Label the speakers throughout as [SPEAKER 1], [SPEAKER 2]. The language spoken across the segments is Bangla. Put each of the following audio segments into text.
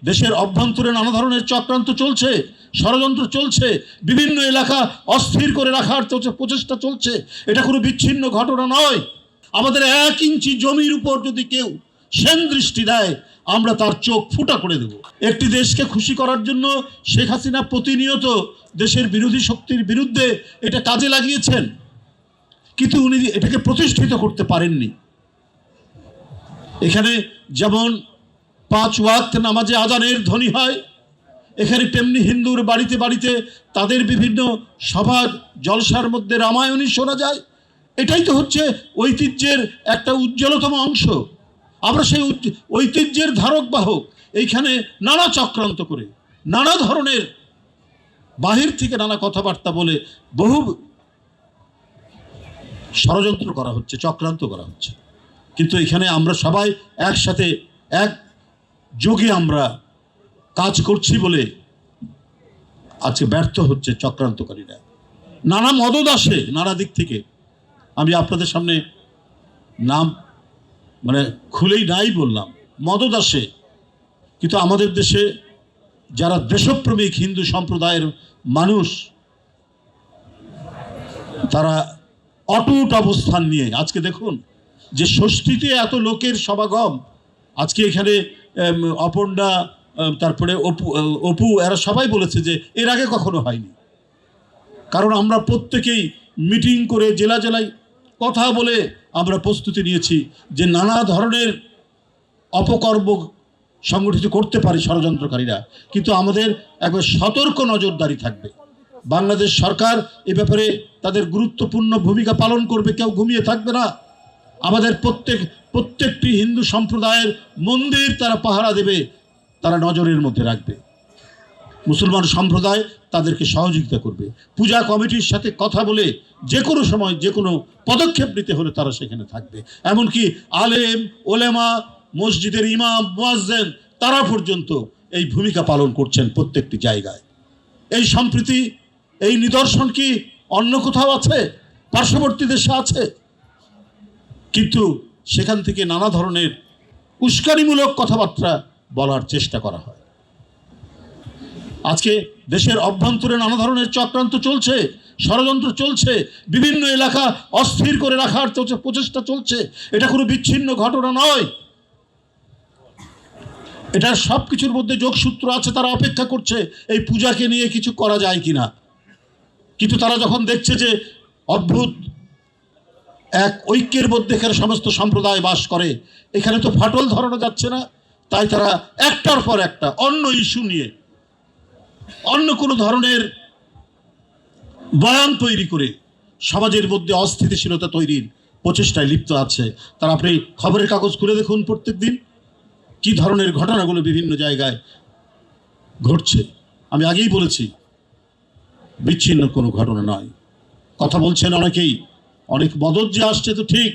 [SPEAKER 1] দেশের অভ্যন্তরে নানা ধরনের চক্রান্ত চলছে, ষড়যন্ত্র চলছে, বিভিন্ন এলাকা অস্থির করে রাখার প্রচেষ্টা চলছে। এটা কোনো বিচ্ছিন্ন ঘটনা নয়। আমাদের 1 ইঞ্চি জমির উপর যদি কেউ সেন দৃষ্টি দেয়, আমরা তার চোখ ফুটা করে দেব। একটি দেশকে খুশি করার জন্য শেখ হাসিনা প্রতিনিয়ত দেশের বিরোধী শক্তির বিরুদ্ধে এটা কাজে লাগিয়েছেন, কিন্তু উনি এটাকে প্রতিষ্ঠিত করতে পারেননি। এখানে যেমন 5 ওয়াক্ত নামাজে আজানের ধ্বনি হয়, এখানে তেমনি হিন্দুর বাড়িতে বাড়িতে তাদের বিভিন্ন সভা জলসার মধ্যে রামায়ণই শোনা যায়। এটাই তো হচ্ছে ঐতিহ্যের একটা উজ্জ্বলতম অংশ। আমরা সেই ঐতিহ্যের ধারক বাহক। এইখানে নানা চক্রান্ত করে, নানা ধরনের বাহির থেকে নানা কথাবার্তা বলে বহু ষড়যন্ত্র করা হচ্ছে, চক্রান্ত করা হচ্ছে। কিন্তু এখানে আমরা সবাই একসাথে এক যোগে আমরা কাজ করছি বলে আজকে ব্যর্থ হচ্ছে চক্রান্তকারীরা। নানা মদদ আসে নানা দিক থেকে। আমি আপনাদের সামনে নাম খুলেই নাই বললাম, মদদ আসে। কিন্তু আমাদের দেশে যারা দেশপ্রেমিক হিন্দু সম্প্রদায়ের মানুষ, তারা অটুট অবস্থান নিয়ে আজকে দেখুন যে ষষ্ঠীতে এত লোকের সমাগম। আজকে এখানে অপর্ণা, তারপরে অপু এরা সবাই বলেছে যে এর আগে কখনো হয়নি। কারণ আমরা প্রত্যেকেই মিটিং করে জেলা জেলায় কথা বলে আমরা প্রস্তুতি নিয়েছি যে নানা ধরনের অপকর্ম সংগঠিত করতে পারে ষড়যন্ত্রকারীরা, কিন্তু আমাদের একবার সতর্ক নজরদারি থাকবে। বাংলাদেশ সরকার এ ব্যাপারে তাদের গুরুত্বপূর্ণ ভূমিকা পালন করবে, কেউ ঘুমিয়ে থাকবে না। আমাদের প্রত্যেকটি হিন্দু সম্প্রদায়ের মন্দির তারা পাহারা দেবে, তারা নজরের মধ্যে রাখবে। মুসলমান সম্প্রদায় তাদেরকে সহযোগিতা করবে। পূজা কমিটির সাথে কথা বলে যে কোনো সময় যে কোনো পদক্ষেপ নিতে হলে তারা সেখানে থাকবে। এমনকি আলেম ওলেমা, মসজিদের ইমাম মুয়াজ্জিন তারা পর্যন্ত এই ভূমিকা পালন করছেন প্রত্যেকটি জায়গায়। এই সম্প্রীতি, এই নিদর্শন কি অন্য কোথাও আছে? পার্শ্ববর্তী দেশে আছে, কিন্তু সেখান থেকে নানা ধরনের উস্কানিমূলক কথাবার্তা বলার চেষ্টা করা হয়। আজকে দেশের অভ্যন্তরে নানা ধরনের চক্রান্ত চলছে, ষড়যন্ত্র চলছে, বিভিন্ন এলাকা অস্থির করে রাখার প্রচেষ্টা চলছে। এটা কোনো বিচ্ছিন্ন ঘটনা নয়। এটার সব কিছুর মধ্যে যোগসূত্র আছে। তারা অপেক্ষা করছে এই পূজাকে নিয়ে কিছু করা যায় কিনা। কিন্তু তারা যখন দেখছে যে অদ্ভুত এক ঐক্যের মধ্যে এখানে সমস্ত সম্প্রদায় বাস করে, এখানে তো ফাটল ধরানো যাচ্ছে না, তাই তারা একটার পর একটা অন্য ইস্যু নিয়ে অন্য কোনো ধরনের বয়ান তৈরি করে সমাজের মধ্যে অস্থিতিশীলতা তৈরির প্রচেষ্টায় লিপ্ত আছে। তারা আপনি খবরের কাগজ খুলে দেখুন প্রত্যেক দিন কি ধরনের ঘটনাগুলো বিভিন্ন জায়গায় ঘটছে। আমি আগেই বলেছি বিচ্ছিন্ন কোনো ঘটনা নয়। কথা বলছেন অনেকেই, অনেক মদত যে আসছে তো ঠিক,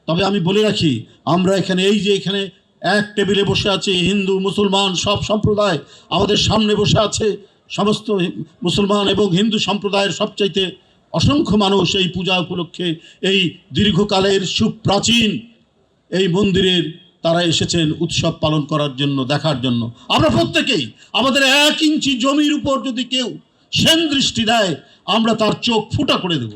[SPEAKER 1] তবে আমি বলে রাখি আমরা এখানে এই যে এখানে এক টেবিলে বসে আছে হিন্দু মুসলমান সব সম্প্রদায়, আমাদের সামনে বসে আছে সমস্ত মুসলমান এবং হিন্দু সম্প্রদায়ের সবচাইতে অসংখ্য মানুষ এই পূজা উপলক্ষে এই দীর্ঘকালের সুপ্রাচীন এই মন্দিরের তারা এসেছেন উৎসব পালন করার জন্য, দেখার জন্য। আমরা প্রত্যেকেই আমাদের 1 ইঞ্চি জমির উপর যদি কেউ সেন দৃষ্টি দেয়, আমরা তার চোখ ফুটা করে দেব।